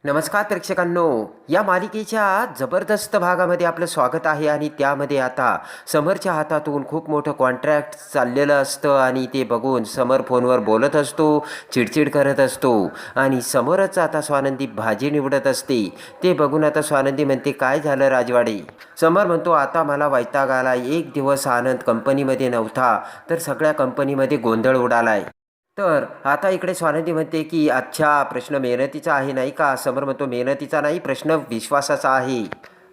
नमस्कार प्रेक्षकांनो, या मालिकेच्या जबरदस्त भागामध्ये आपलं स्वागत आहे. आणि त्यामध्ये आता समरच्या हातातून खूप मोठं कॉन्ट्रॅक्ट चाललेलं असतं आणि ते बघून समर फोनवर बोलत असतो, चिडचिड करत असतो. आणि समोरच आता स्वानंदी भाजी निवडत असते. ते बघून आता स्वानंदी म्हणते, काय झालं राजवाडे? समर म्हणतो, आता मला वैताग आला. एक दिवस आनंद कंपनीमध्ये नव्हता तर सगळ्या कंपनीमध्ये गोंधळ उडालाय. तर आता इकडे स्वानंदी म्हणते की अच्छा, प्रश्न मेहनतीचा आहे नाही का? समर म्हणतो, मेहनतीचा नाही, प्रश्न विश्वासाचा आहे.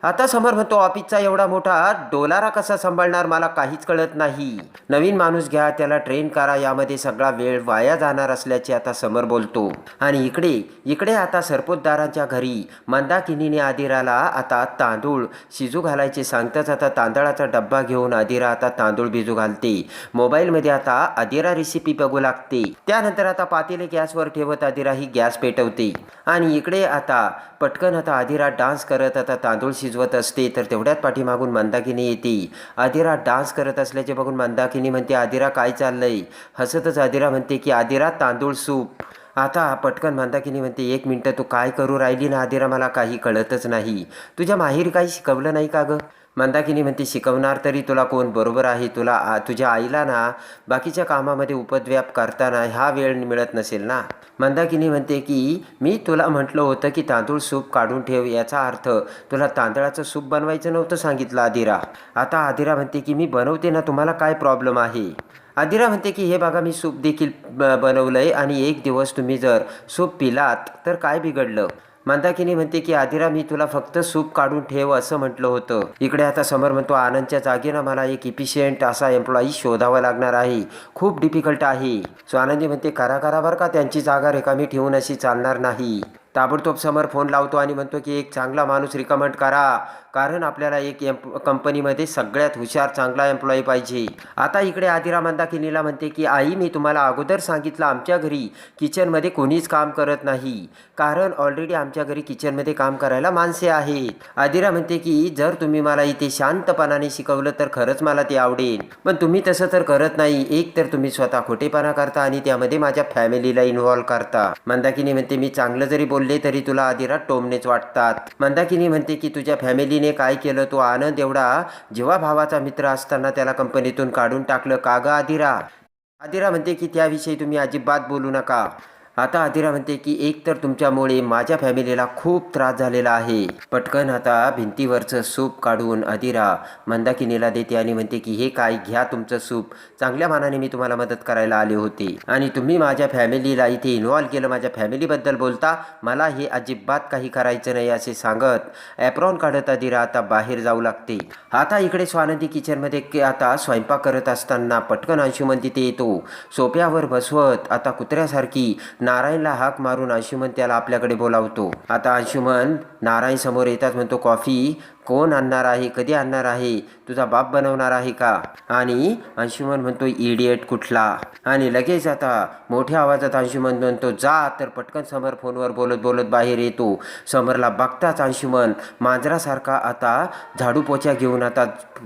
आता समर म्हणतो, ऑफिसचा एवढा मोठा डोलारा कसा सांभाळणार मला काहीच कळत नाही. नवीन माणूस घ्या, त्याला ट्रेन करा, यामध्ये सगळा वेळ वाया जाणार असल्याचे आता समर बोलतो. आणि इकडे इकडे आता सरपोतदारांच्या घरी मंदाकिनीने आदिराला आता तांदूळ शिजू घालायचे सांगताच आता तांदळाचा डब्बा घेऊन आदिरा आता तांदूळ भिजू घालते. मोबाईलमध्ये आता आदिरा रेसिपी बघू लागते. त्यानंतर आता पातेले गॅसवर ठेवत आदिरा ही गॅस पेटवते. आणि इकडे आता पटकन आता आदिरा डान्स करत आता तांदूळ शिजवत असते. तर तेवढ्यात पाठीमागून मंदाकिनी येते. आदिरा डान्स करत असल्याचे बघून मंदाकिनी म्हणते, आदिरा काय चाललंय? हसतच आदिरा म्हणते की आदिरा तांदूळ सूप. आता पटकन मंदाकिनी म्हणते, एक मिनटं, तू काय करू राहिली ना आदिरा? मला काही कळतच नाही. तुझ्या माहेरी काही शिकवलं नाही का गं? मंदाकिनी म्हणते, शिकवणार तरी तुला कोण? बरोबर आहे, तुला तुझ्या आईला ना बाकीच्या कामामध्ये उपद्व्याप करताना हा वेळ मिळत नसेल ना. मंदाकिनी म्हणते की मी तुला म्हटलं होतं की तांदूळ सूप काढून ठेव, याचा अर्थ तुला तांदळाचं सूप बनवायचं नव्हतं सांगितलं आदिरा. आता आदिरा म्हणते की मी बनवते ना, तुम्हाला काय प्रॉब्लेम आहे? आदिरा म्हणते की हे बघा, मी सूप देखील बनवलंय आणि एक दिवस तुम्ही जर सूप पिलात तर काय बिघडलं? मंदाकिनी म्हणते की आदिरा, मी तुला फक्त सूप काढून ठेव असं म्हटलं होतं. इकडे आता समर म्हणतो, आनंदच्या जागेनं मला एक इफिशियंट असा एम्प्लॉई शोधावा लागणार आहे, खूप डिफिकल्ट आहे. स्वानंदी म्हणते, करा करा बरं का, त्यांची जागा रिकामी ठेवून अशी चालणार नाही. ताबडतोब समर फोन लावतो आणि म्हणतो की एक चांगला माणूस रिकमेंड करा, कारण आपल्याला एक कंपनीमध्ये सगळ्यात हुशार चांगला एम्प्लॉई पाहिजे. आता इकडे आदिरा मंदाकिनीला म्हणते की आई, मी तुम्हाला अगोदर सांगितलं आमच्या घरी किचनमध्ये कोणीच काम करत नाही, कारण ऑलरेडी आमच्या घरी किचनमध्ये काम करायला माणसे आहेत. आदिरा म्हणते की जर तुम्ही मला इथे शांतपणाने शिकवलं तर खरंच मला ते आवडेल, पण तुम्ही तसं तर करत नाही. एक तर तुम्ही स्वतः खोटेपणा करता आणि त्यामध्ये माझ्या फॅमिलीला इन्व्हॉल्व करता. मंदाकिनी म्हणते, मी चांगलं जरी बोलले तरी तुला आदिरा टोमनेच वाटतात. मंदाकिनी म्हणते की तुझ्या फॅमिलीने काय केलं? तो आनंद एवढा जेव्हा भावाचा मित्र असताना त्याला कंपनीतून काढून टाकलं का ग आदिरा? आदिरा म्हणते की त्याविषयी तुम्ही अजिबात बोलू नका. आता आदिरा म्हणते की एक तर तुमच्यामुळे माझ्या फॅमिलीला खूप त्रास झालेला आहे. पटकन आता भिंतीवरचं सूप काढून आदिरा मंदाकिनीला देते आणि म्हणते की हे काय, घ्या तुमचं सूप, चांगल्या मानाने मी तुम्हाला मदत करायला आले होते आणि तुम्ही माझ्या फॅमिलीला इथे इन्व्हॉल्व केलं, माझ्या फॅमिलीबद्दल बोलता, मला हे अजिबात काही करायचं नाही असे सांगत ॲप्रॉन काढत आदिरा आता बाहेर जाऊ लागते. आता इकडे स्वानंदी किचनमध्ये आता स्वयंपाक करत असताना पटकन अंशुमन तिथे येतो. सोप्यावर बसवत आता कुत्र्यासारखी नारायणला हाक मारून अंशुमन त्याला आपल्याकडे बोलावतो. आता अंशुमन नारायण समोर येतात, म्हणतो, कॉफी कोण आणणार आहे? कधी आणणार आहे? तुझा बाप बनवणार आहे का? आणि अंशुमन म्हणतो, इडियट कुठला? आणि लगेच आता मोठ्या आवाजात अंशुमन म्हणतो, जा. तर पटकन समर फोनवर बोलत बोलत बाहेर येतो. समरला बघताच अंशुमन मांजरासारखा आता झाडू पोछा घेऊन आता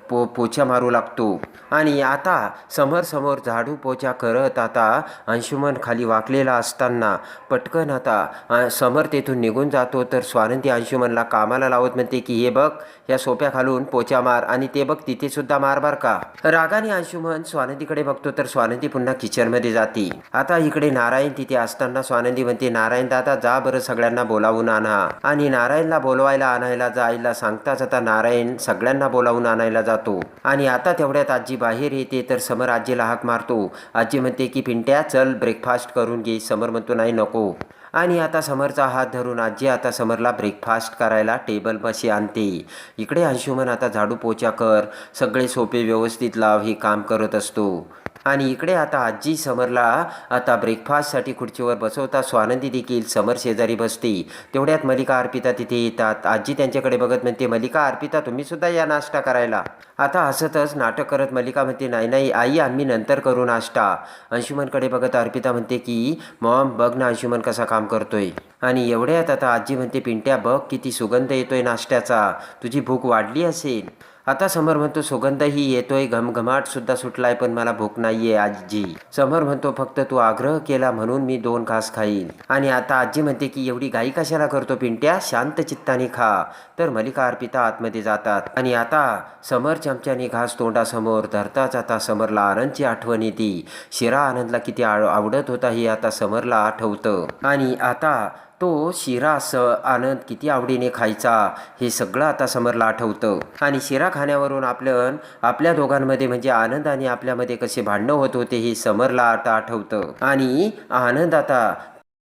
पोछा मारू लागतो. आणि आता समर समोर झाडू पोछा करत आता अंशुमन खाली वाकलेला असताना पटकन आता समर तेथून निघून जातो. तर स्वानंदी अंशुमनला कामाला लावत म्हणते की हे बघ, या सोप्या खालून पोचा मार आणि ते बघ तिथे सुद्धा मार बर का. रागाने अंशुमन स्वानंदीकडे बघतो तर स्वानंदी पुन्हा किचनमध्ये जाते. आता इकडे नारायण तिथे असताना स्वानंदी म्हणते, नारायण दादा जा बरं, सगळ्यांना बोलावून आणा. आणि नारायणला बोलवायला आणायला जायला सांगताच आता नारायण सगळ्यांना बोलावून आणायला जातो. आणि आता तेवढ्यात आजी बाहेर येते. तर समर आजीला हाक मारतो. आजी म्हणते की पिंट्या चल ब्रेकफास्ट करून घे. समर म्हणतो, नाही नको. आणि आता समरचा हात धरून आजी आता समरला ब्रेकफास्ट करायला टेबलपाशी आणते. इकडे अंशुमन आता झाडू पोछा कर, सगळे सोपे व्यवस्थित लाव हे काम करत असतो. आणि इकडे आता आजी समरला आता ब्रेकफास्टसाठी खुर्चीवर बसवता. स्वानंदी देखील समर शेजारी बसते. तेवढ्यात मलिका अर्पिता तिथे येतात. आजी त्यांच्याकडे बघत म्हणते, मलिका अर्पिता तुम्ही सुद्धा या नाश्ता करायला? आता हसतच नाटक करत मलिका म्हणते, नाही नाही आई, आम्ही नंतर करू नाश्ता. अंशुमनकडे बघत अर्पिता म्हणते की मॉम बघ ना अंशुमन कसा काम करतोय. आणि एवढ्यात आता आजी म्हणते, पिंट्या बघ किती सुगंध येतोय नाश्त्याचा, तुझी भूक वाढली असेल. आता समर म्हणतो सुगंधही येतोय, घमघमाट सुद्धा सुटलाय, पण मला भूक नाहीये आजी. समर म्हणतो फक्त तू आग्रह केला म्हणून मी 2 घास खाईन. आणि आता आजी म्हणते की एवढी घाई कशाला करतो पिंट्या, शांत चित्ताने खा. तर मलिका अर्पिता आतमध्ये जातात आणि आता समर चमच्याने घास तोंडासमोर धरताच आता समरला आनंदची आठवण येते. शिरा आनंदला किती आवडत होता हे आता समरला आठवतं. आणि आता तो शिरा आनंद किती आवडीने खायचा हे सगळं आता समरला आठवतं. आणि शिरा खाण्यावरून आपल्या दोघांमध्ये म्हणजे आनंद आणि आपल्यामध्ये कसे भांडणं होत होते हे समरला आता आठवतं. आणि आनंद आता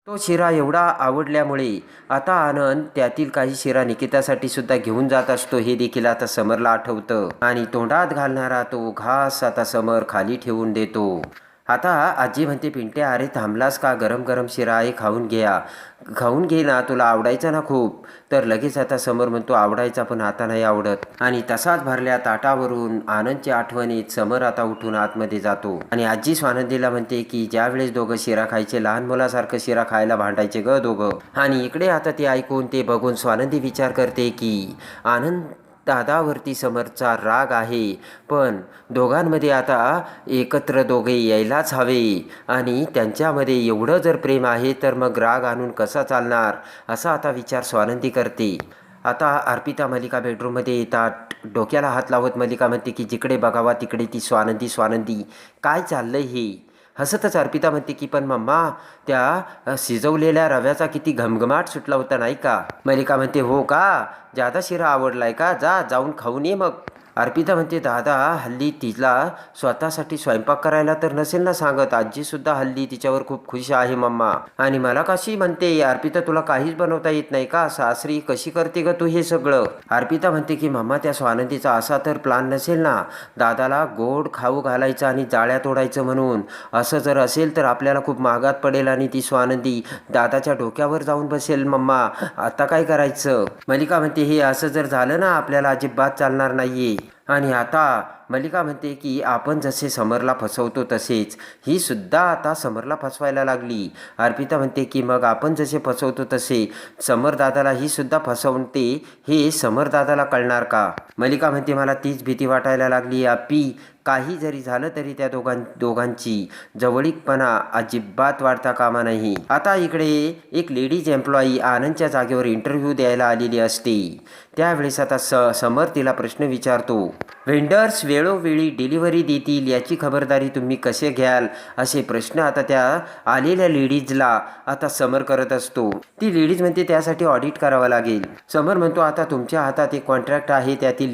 तो शिरा एवढा आवडल्यामुळे आता आनंद त्यातील काही शिरा निकितासाठी सुद्धा घेऊन जात असतो हे देखील आता समरला आठवतं. आणि तोंडात घालणारा तो घास आता समर खाली ठेवून देतो. आता आजी म्हणते पिंट्या अरे थांबलास का, गरम गरम शिरा आहे, खाऊन घे ना, तुला आवडायचा ना खूप. तर लगेच आता समर म्हणतो आवडायचा पण आता नाही आवडत. आणि तसाच भरल्या ताटावरून आनंदच्या आठवणीत समर आता उठून आतमध्ये जातो. आणि आजी स्वानंदीला म्हणते की ज्या वेळेस दोघं शिरा खायचे लहान मुलासारखं शिरा खायला भांडायचे ग दोघं. आणि इकडे आता ते ऐकून ते बघून स्वानंदी विचार करते की आनंद दादावरती समरचा राग आहे, पण दोघांमध्ये आता एकत्र दोघे यायलाच हवे. आणि त्यांच्यामध्ये एवढं जर प्रेम आहे तर मग राग आणून कसा चालणार, असा आता विचार स्वानंदी करते. आता अर्पिता मलिका बेडरूममध्ये येतात. डोक्याला हात लावत मलिका म्हणते की जिकडे बघावा तिकडे ती स्वानंदी काय चाललंय हे. हसतच अर्पिता म्हणते की पण मम्मा त्या शिजवलेल्या रव्याचा किती घमघमाट सुटला होता नाही का. मलिका म्हणते हो का, जादा शिरा आवडलाय का, जाऊन खाऊन ये मग. अर्पिता म्हणते दादा हल्ली तिला स्वतःसाठी स्वयंपाक करायला तर नसेल ना सांगत, आजीसुद्धा हल्ली तिच्यावर खूप खुश आहे मम्मा. आणि मला कशी म्हणते अर्पिता तुला काहीच बनवता येत नाही का, सासरी कशी करते ग तू हे सगळं. अर्पिता म्हणते की मम्मा त्या स्वानंदीचा असा तर प्लान नसेल ना दादाला गोड खाऊ घालायचं आणि जाळ्या तोडायचं म्हणून. असं जर असेल तर आपल्याला खूप महागात पडेल आणि ती स्वानंदी दादाच्या डोक्यावर जाऊन बसेल मम्मा, आता काय करायचं. मलिका म्हणते हे असं जर झालं ना आपल्याला अजिबात चालणार नाहीये. आणि आता मलिका म्हणते की आपण जसे समरला फसवतो तसेच ही सुद्धा आता समरला फसवायला लागली. अर्पिता म्हणते की मग आपण जसे फसवतो तसे समरदादाला ही सुद्धा फसवते हे समरदादाला कळणार का. मलिका म्हणते मला तीच भीती वाटायला लागली आपी, काही जरी झालं तरी त्या दोघांची जवळीकपणा अजिबात वाढता कामा नाही. आता इकडे एक लेडीज एम्प्लॉई आनंदच्या जागेवर इंटरव्ह्यू द्यायला आलेली असते. त्यावेळेस आता समर तिला प्रश्न विचारतो, व्हेंडर्स वेळोवेळी डिलिव्हरी देतील याची खबरदारी तुम्ही कसे घ्याल, असे प्रश्न आता त्या आलेल्या लेडीजला आता समर करत असतो. ती लेडीज म्हणते त्यासाठी ऑडिट करावं लागेल. समर म्हणतो आता तुमच्या हातात एक कॉन्ट्रॅक्ट आहे, त्यातील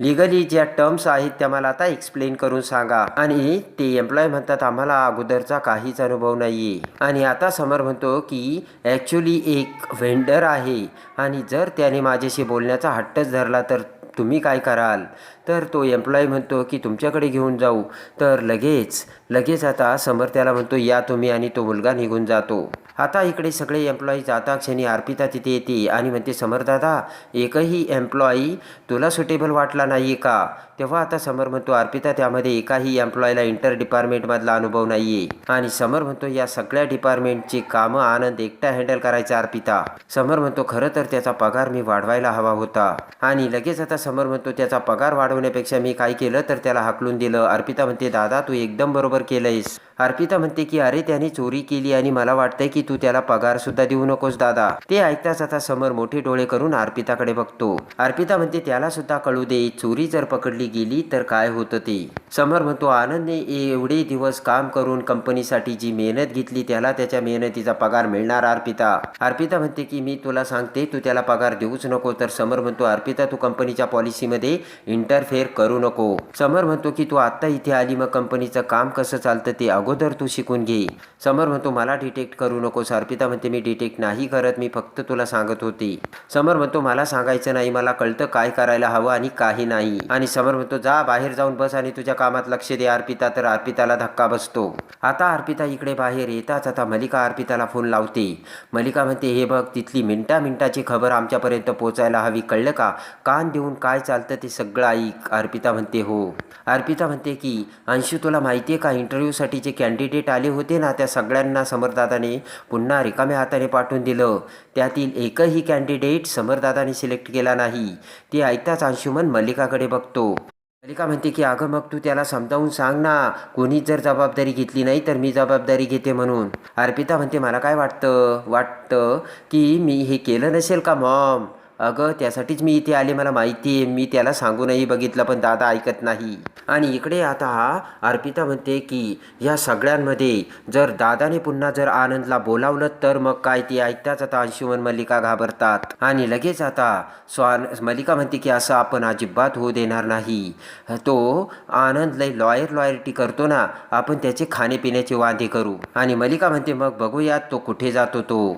लिगली ज्या टर्म्स आहेत त्या मला आता एक्सप्लेन करून सांगा. आणि ते एम्प्लॉय म्हणतात आम्हाला अगोदरचा काहीच अनुभव नाहीये. आणि आता समर म्हणतो की ॲक्च्युली एक व्हेंडर आहे आणि जर त्याने माझ्याशी बोलण्याचा हट्टच धरला तर तुम्ही काय कराल. तर तो एम्प्लॉई म्हणतो की तुमच्याकडे घेऊन जाऊ. तर लगेच आता समर त्याला म्हणतो या तुम्ही, आणि तो मुलगा निघून जातो. आता इकडे सगळे एम्प्लॉई जाता क्षणी अर्पिता तिथे येते आणि म्हणते समरदादा एकही एम्प्लॉई तुला सुटेबल वाटला नाही का. तेव्हा आता समर म्हणतो अर्पिता त्यामध्ये एकाही एम्प्लॉयला इंटर डिपार्टमेंटमधला अनुभव नाही आहे. आणि समर म्हणतो या सगळ्या डिपार्टमेंटची कामं आनंद एकटा हँडल करायचा अर्पिता. समर म्हणतो खरं तर त्याचा पगार मी वाढवायला हवा होता. आणि लगेच आता समर म्हणतो त्याचा पगार वाढवण्यापेक्षा मी काय केलं तर त्याला हाकलून दिलं. अर्पिता म्हणते दादा तू एकदम बरोबर केलंयस. अर्पिता म्हणते की अरे त्याने चोरी केली आणि मला वाटतंय की तू त्याला पगार सुद्धा देऊ नकोस दादा. ते ऐकताच आता समर मोठे डोळे करून अर्पिताकडे बघतो. अर्पिता म्हणते त्याला सुद्धा कळू दे, चोरी जर पकडली गेली तर काय होतं ते. समर म्हणतो आनंदने एवढे दिवस काम करून कंपनीसाठी जी मेहनत घेतली त्याला त्याच्या मेहनतीचा पगार मिळणार अर्पिता. अर्पिता म्हणते की मी तुला सांगते तू त्याला पगार देऊच नको. तर समर म्हणतो अर्पिता तू कंपनीच्या पॉलिसीमध्ये इंटरफेअर करू नको. समर म्हणतो की तू आत्ता इथे आली मग कंपनीचं काम कसं चालतं ते अगोदर तू शिकून घे. समर म्हणतो मला डिटेक्ट करू नकोस. अर्पिता म्हणते मी डिटेक्ट नाही करत, मी फक्त तुला सांगत होते. समर म्हणतो मला सांगायचं नाही, मला कळतं काय करायला हवं आणि काही नाही. आणि समर म्हणतो जा बाहेर जाऊन बस आणि तुझ्या कामात लक्ष दे अर्पिता. तर अर्पिताला धक्का बसतो. आता अर्पिता इकडे बाहेर येताच आता मलिका अर्पिताला फोन लावते. मलिका म्हणते हे बघ तिथली मिनिटाची खबर आमच्यापर्यंत पोहोचायला हवी, कळलं का. कान देऊन काय चालतं ते सगळं ऐक. अर्पिता म्हणते हो. अर्पिता म्हणते की अंशू तुला माहिती आहे का इंटरव्ह्यूसाठीचे कॅन्डिडेट आले होते ना, त्या सगळ्यांना समरदादाने पुन्हा रिकाम्या हाताने पाठवून दिलं. त्यातील एकही कॅन्डिडेट समरदादाने सिलेक्ट केला नाही. ते ऐकताच अंशुमन मल्लिकाकडे बघतो. मल्लिका म्हणते की अगं मग तू त्याला समजावून सांग ना, कोणीच जर जबाबदारी घेतली नाही तर मी जबाबदारी घेते म्हणून. अर्पिता म्हणते मला काय वाटतं की मी हे केलं नसेल का मॉम. अगं त्यासाठीच मी इथे आले, मला माहिती आहे. मी त्याला सांगूनही बघितलं पण दादा ऐकत नाही. आणि इकडे आता अर्पिता म्हणते की या सगळ्यांमध्ये जर दादाने पुन्हा जर आनंदला बोलावलं तर मग काय. ती ऐकताच आता अंशुमन मल्लिका घाबरतात. आणि लगेच आता मल्लिका म्हणते की असं आपण अजिबात होऊ देणार नाही. तो आनंद लय लॉयरिटी करतो ना, आपण त्याचे खाण्यापिण्याचे वादे करू. आणि मल्लिका म्हणते मग बघूयात तो कुठे जातो तो.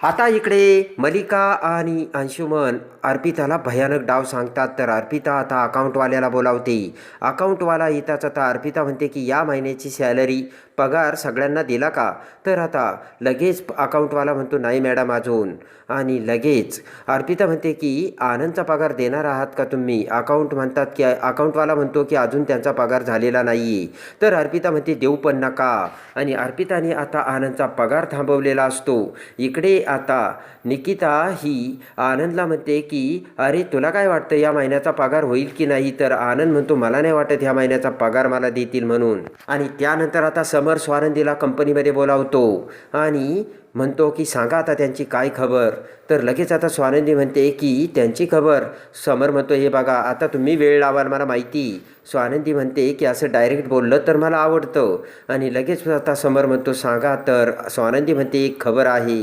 आता इकडे मल्लिका आणि अंशुमन अर्पिताला भयानक डाव सांगतात. तर अर्पिता आता अकाउंटवाल्याला बोलावते. अकाउंटवाला येताच आता अर्पिता म्हणते की या महिन्याची सॅलरी पगार सगळ्यांना दिला का. तर आता लगेच अकाउंटवाला म्हणतो नाही मॅडम अजून. आणि लगेच अर्पिता म्हणते की आनंदचा पगार देणार आहात का तुम्ही. अकाउंटवाला म्हणतो की अजून त्यांचा पगार झालेला नाही आहे. तर अर्पिता म्हणते देऊ पण नका. आणि अर्पिताने आता आनंदचा पगार थांबवलेला असतो. इकडे आता निकिता ही आनंदला म्हणते की अरे तुला काय वाटतं या महिन्याचा पगार होईल की नाही. तर आनंद म्हणतो मला नाही वाटत ह्या महिन्याचा पगार मला देतील म्हणून. आणि त्यानंतर आता समर स्वानंदीला कंपनीमध्ये बोलावतो आणि म्हणतो की सांगा आता त्यांची काय खबर. तर लगेच आता स्वानंदी म्हणते की त्यांची खबर. समर म्हणतो हे बघा आता तुम्ही वेळ लावाल मला माहिती. स्वानंदी म्हणते की असं डायरेक्ट बोललं तर मला आवडतं. आणि लगेच आता समर म्हणतो सांगा. तर स्वानंदी म्हणते एक खबर आहे.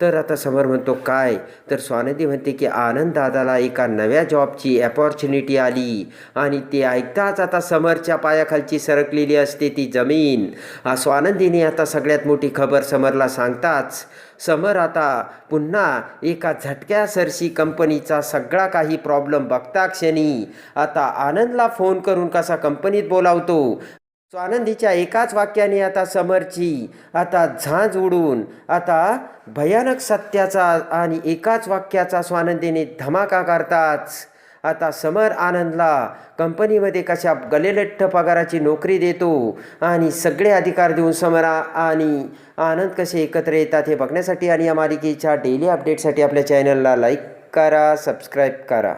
तर आता समर म्हणतो काय. तर स्वानंदी म्हणते की आनंद दादाला एका नव्या जॉबची अपॉर्च्युनिटी आली. आणि ते ऐकताच आता समरच्या पायाखालची सरकलेली असते ती जमीन. स्वानंदीने आता सगळ्यात मोठी खबर समरला सांगताच समर आता पुन्हा एका झटक्यासरशी कंपनीचा सगळा काही प्रॉब्लेम बघता क्षणी आता आनंदला फोन करून कसा कंपनीत बोलावतो. स्वानंदीच्या एकाच वाक्याने आता समरची आता झांज उडून आता भयानक सत्याचा आणि एकाच वाक्याचा स्वानंदीने धमाका करताच आता समर आनंदला कंपनीमध्ये कशा गलेलठ्ठ पगाराची नोकरी देतो आणि सगळे अधिकार देऊन समर आणि आनंद कसे एकत्र येतात हे बघण्यासाठी आणि या मालिकेच्या डेली अपडेटसाठी आपल्या चॅनलला लाईक करा, सबस्क्राईब करा.